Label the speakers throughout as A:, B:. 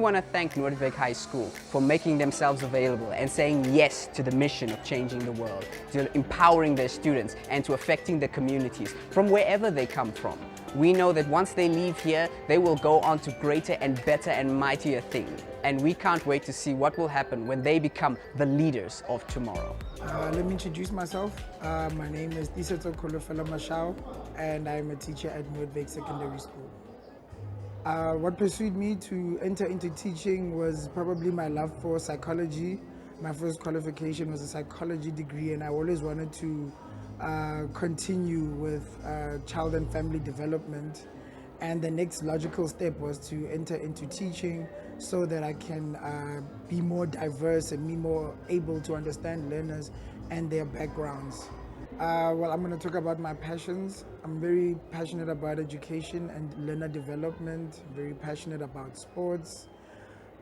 A: want to thank Noordwyk High School for making themselves available and saying yes to the mission of changing the world, to empowering their students and to affecting the communities from wherever they come from. We know that once they leave here, they will go on to greater and better and mightier things. And we can't wait to see what will happen when they become the leaders of tomorrow.
B: Let me introduce myself. My name is Tisetso Kolofela Mashao, and I'm a teacher at Noordwyk Secondary School. What pursued me to enter into teaching was probably my love for psychology. My first qualification was a psychology degree, and I always wanted to continue with child and family development. And the next logical step was to enter into teaching so that I can be more diverse and be more able to understand learners and their backgrounds. Well, I'm going to talk about my passions. I'm very passionate about education and learner development, very passionate about sports.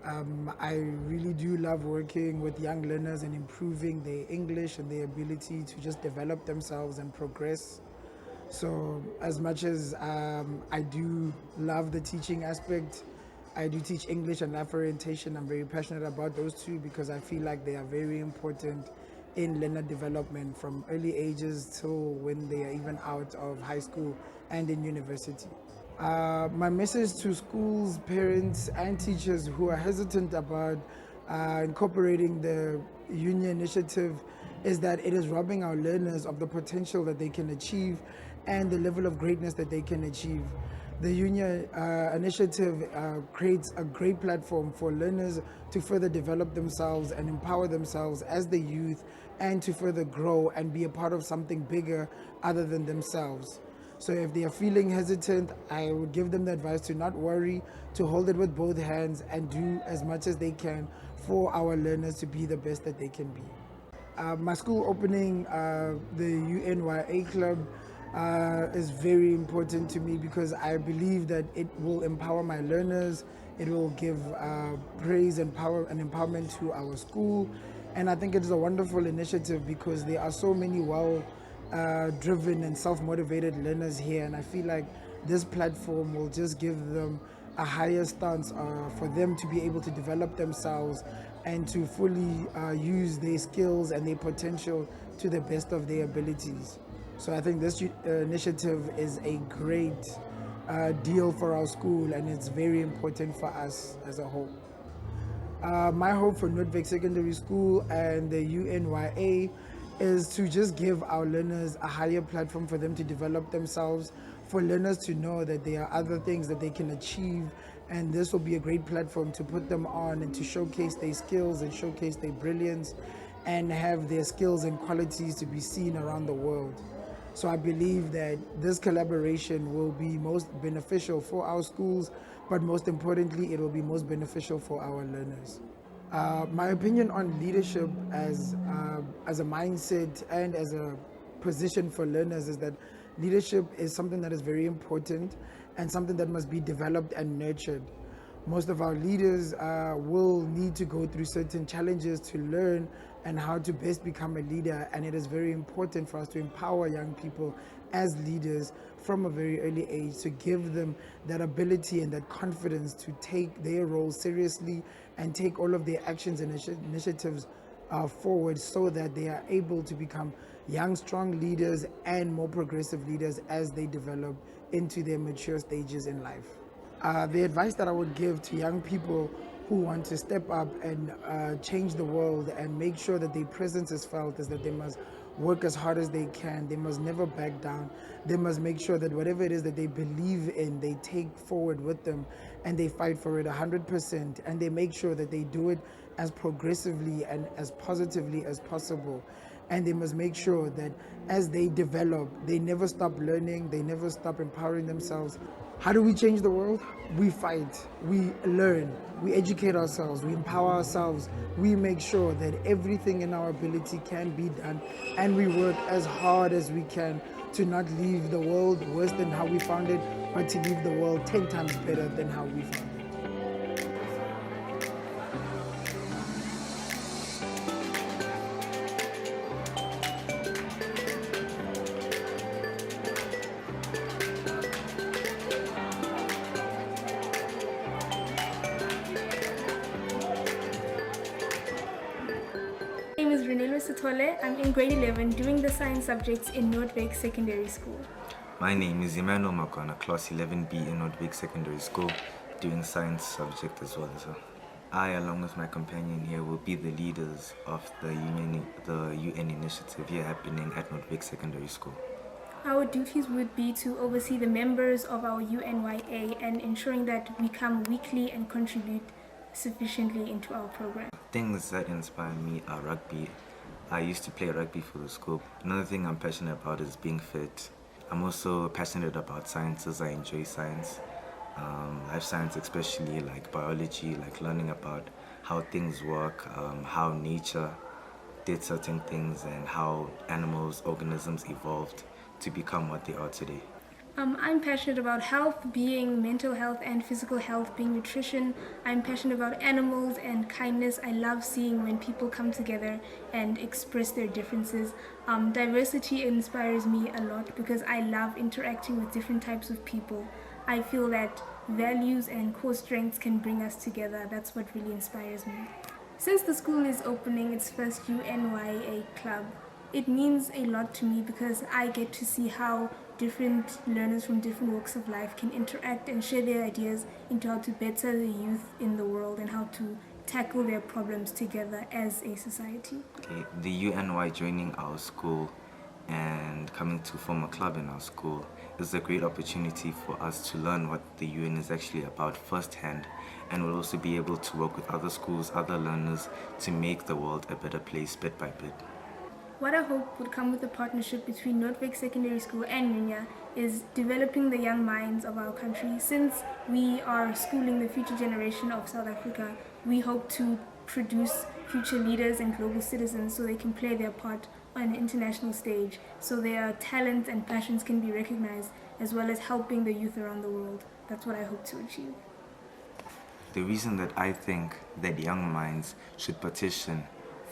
B: I really do love working with young learners and improving their English and their ability to just develop themselves and progress. So as much as I do love the teaching aspect, I do teach English and life orientation. I'm very passionate about those two because I feel like they are very important in learner development from early ages till when they are even out of high school and in university. My message to schools, parents and teachers who are hesitant about incorporating the UNYA initiative is that it is robbing our learners of the potential that they can achieve and the level of greatness that they can achieve. The UNYA initiative creates a great platform for learners to further develop themselves and empower themselves as the youth and to further grow and be a part of something bigger other than themselves. So if they are feeling hesitant, I would give them the advice to not worry, to hold it with both hands and do as much as they can for our learners to be the best that they can be. My school opening, the UNYA Club, is very important to me because I believe that it will empower my learners, it will give praise and power and empowerment to our school, and I think it is a wonderful initiative because there are so many driven and self-motivated learners here, and I feel like this platform will just give them a higher stance for them to be able to develop themselves and to fully use their skills and their potential to the best of their abilities. So I think this initiative is a great deal for our school, and it's very important for us as a whole. My hope for Noordwyk Secondary School and the UNYA is to just give our learners a higher platform for them to develop themselves, for learners to know that there are other things that they can achieve, and this will be a great platform to put them on and to showcase their skills and showcase their brilliance and have their skills and qualities to be seen around the world. So I believe that this collaboration will be most beneficial for our schools, but most importantly, it will be most beneficial for our learners. My opinion on leadership as a mindset and as a position for learners is that leadership is something that is very important and something that must be developed and nurtured. Most of our leaders will need to go through certain challenges to learn and how to best become a leader, and it is very important for us to empower young people as leaders from a very early age, to give them that ability and that confidence to take their role seriously and take all of their actions and initiatives forward so that they are able to become young, strong leaders and more progressive leaders as they develop into their mature stages in life. The advice that I would give to young people who want to step up and change the world and make sure that their presence is felt is that they must work as hard as they can. They must never back down. They must make sure that whatever it is that they believe in, they take forward with them and they fight for it 100%, and they make sure that they do it as progressively and as positively as possible. And they must make sure that as they develop, they never stop learning, they never stop empowering themselves. How do we change the world? We fight, we learn, we educate ourselves, we empower ourselves, we make sure that everything in our ability can be done, and we work as hard as we can to not leave the world worse than how we found it, but to leave the world 10 times better than how we found it.
C: Sithole. I'm in grade 11 doing the science subjects in Noordwyk Secondary School.
D: My name is Emmanuel Makwana, class 11B in Noordwyk Secondary School, doing science subject as well. I, along with my companion here, will be the leaders of the UN initiative here happening at Noordwyk Secondary School.
C: Our duties would be to oversee the members of our UNYA and ensuring that we come weekly and contribute sufficiently into our program.
D: Things that inspire me are rugby. I used to play rugby for the school. Another thing I'm passionate about is being fit. I'm also passionate about sciences. I enjoy science. Life science, especially like biology, like learning about how things work, how nature did certain things, and how animals, organisms evolved to become what they are today.
C: I'm passionate about health, being mental health and physical health, being nutrition. I'm passionate about animals and kindness. I love seeing when people come together and express their differences. Diversity inspires me a lot because I love interacting with different types of people. I feel that values and core strengths can bring us together. That's what really inspires me. Since the school is opening its first UNYA Club, it means a lot to me because I get to see how different learners from different walks of life can interact and share their ideas into how to better the youth in the world and how to tackle their problems together as a society.
D: Okay, the UNY joining our school and coming to form a club in our school is a great opportunity for us to learn what the UN is actually about firsthand, and we'll also be able to work with other schools, other learners, to make the world a better place bit by bit.
C: What I hope would come with the partnership between Noordwyk Secondary School and UNYA is developing the young minds of our country. Since we are schooling the future generation of South Africa, we hope to produce future leaders and global citizens so they can play their part on an international stage, so their talents and passions can be recognized, as well as helping the youth around the world. That's what I hope to achieve.
D: The reason that I think that young minds should petition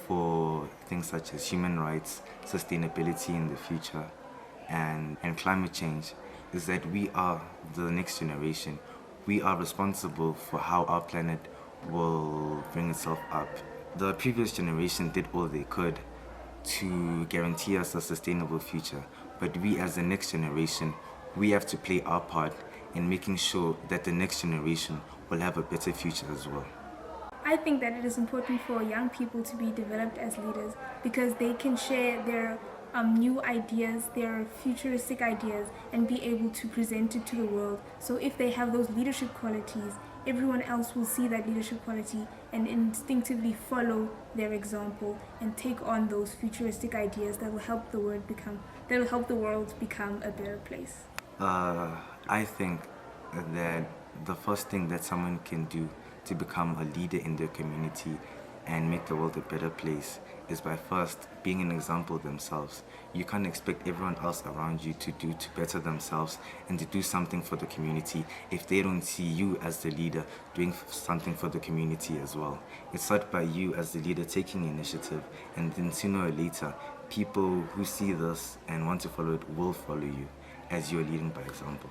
D: for things such as human rights, sustainability in the future, and climate change is that we are the next generation. We are responsible for how our planet will bring itself up. The previous generation did all they could to guarantee us a sustainable future, but we as the next generation, we have to play our part in making sure that the next generation will have a better future as well.
C: I think that it is important for young people to be developed as leaders because they can share their new ideas, their futuristic ideas, and be able to present it to the world. So if they have those leadership qualities, everyone else will see that leadership quality and instinctively follow their example and take on those futuristic ideas that will help the world become a better place.
D: I think that the first thing that someone can do to become a leader in their community and make the world a better place is by first being an example themselves. You can't expect everyone else around you to better themselves and to do something for the community if they don't see you as the leader doing something for the community as well. It's started by you as the leader taking initiative, and then sooner or later people who see this and want to follow it will follow you as you're leading by example.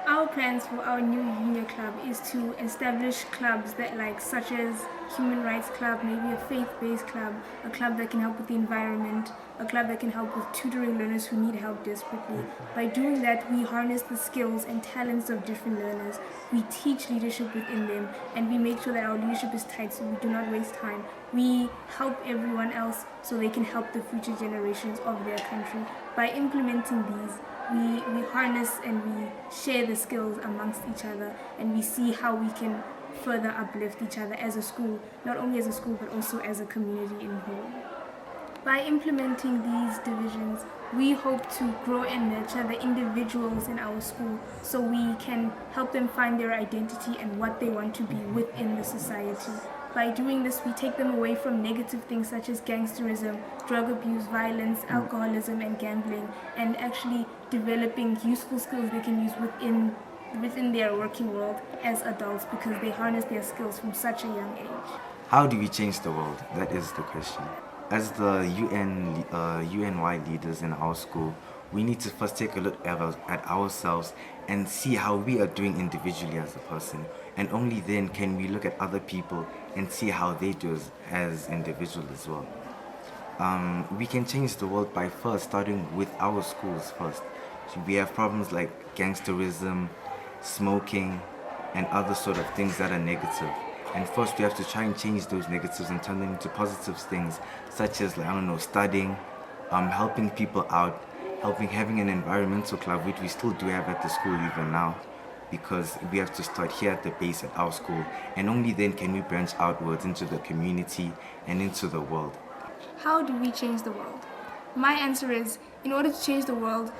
C: Our plans for our new UNYA Club is to establish clubs such as Human Rights Club, maybe a faith-based club, a club that can help with the environment, a club that can help with tutoring learners who need help desperately. By doing that, we harness the skills and talents of different learners. We teach leadership within them, and we make sure that our leadership is tight so we do not waste time. We help everyone else so they can help the future generations of their country. By implementing these, we harness and we share the skills amongst each other, and we see how we can further uplift each other as a school, not only as a school but also as a community in whole. By implementing these divisions, we hope to grow and nurture the individuals in our school so we can help them find their identity and what they want to be within the society. By doing this, we take them away from negative things such as gangsterism, drug abuse, violence, alcoholism, and gambling, and actually developing useful skills they can use within their working world as adults because they harness their skills from such a young age.
D: How do we change the world? That is the question. As the UNY leaders in our school, we need to first take a look at ourselves and see how we are doing individually as a person. And only then can we look at other people and see how they do as individuals as well. we can change the world by first starting with our schools first. We have problems like gangsterism, smoking, and other sort of things that are negative. And first we have to try and change those negatives and turn them into positive things, such as, like, I don't know, studying, helping people out, having an environmental club, which we still do have at the school even now, because we have to start here at the base at our school, and only then can we branch outwards into the community and into the world.
C: How do we change the world? My answer is, in order to change the world,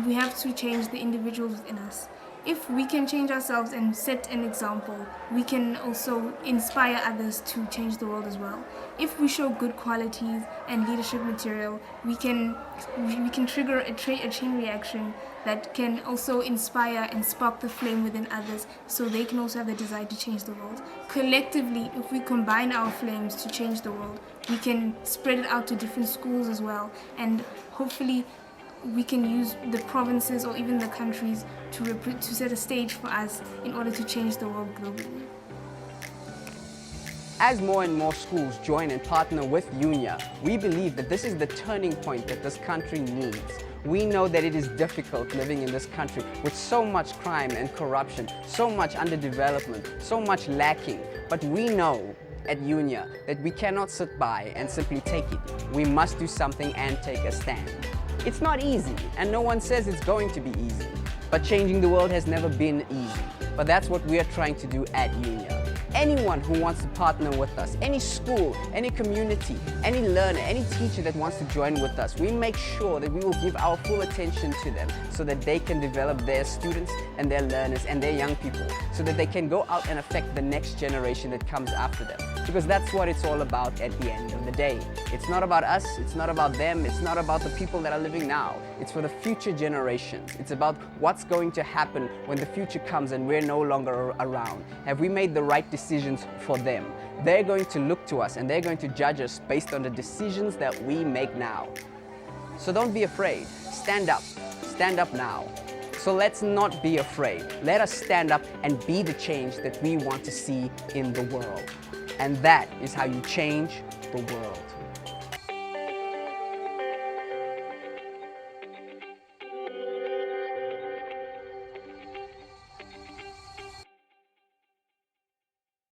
C: we have to change the individuals within us. If we can change ourselves and set an example, we can also inspire others to change the world as well. If we show good qualities and leadership material, we can trigger a chain reaction that can also inspire and spark the flame within others, so they can also have the desire to change the world. Collectively, if we combine our flames to change the world, we can spread it out to different schools as well, and hopefully we can use the provinces or even the countries to set a stage for us in order to change the world globally.
A: As more and more schools join and partner with UNYA, we believe that this is the turning point that this country needs. We know that it is difficult living in this country with so much crime and corruption, so much underdevelopment, so much lacking. But we know at UNYA that we cannot sit by and simply take it. We must do something and take a stand. It's not easy, and no one says it's going to be easy. But changing the world has never been easy. But that's what we are trying to do at UNYA. Anyone who wants to partner with us, any school, any community, any learner, any teacher that wants to join with us, we make sure that we will give our full attention to them so that they can develop their students and their learners and their young people, so that they can go out and affect the next generation that comes after them. Because that's what it's all about at the end of the day. It's not about us, it's not about them, it's not about the people that are living now. It's for the future generations. It's about what's going to happen when the future comes and we're no longer around. Have we made the right decisions for them? They're going to look to us and they're going to judge us based on the decisions that we make now. So don't be afraid. Stand up. Stand up now. So let's not be afraid. Let us stand up and be the change that we want to see in the world. And that is how you change the world.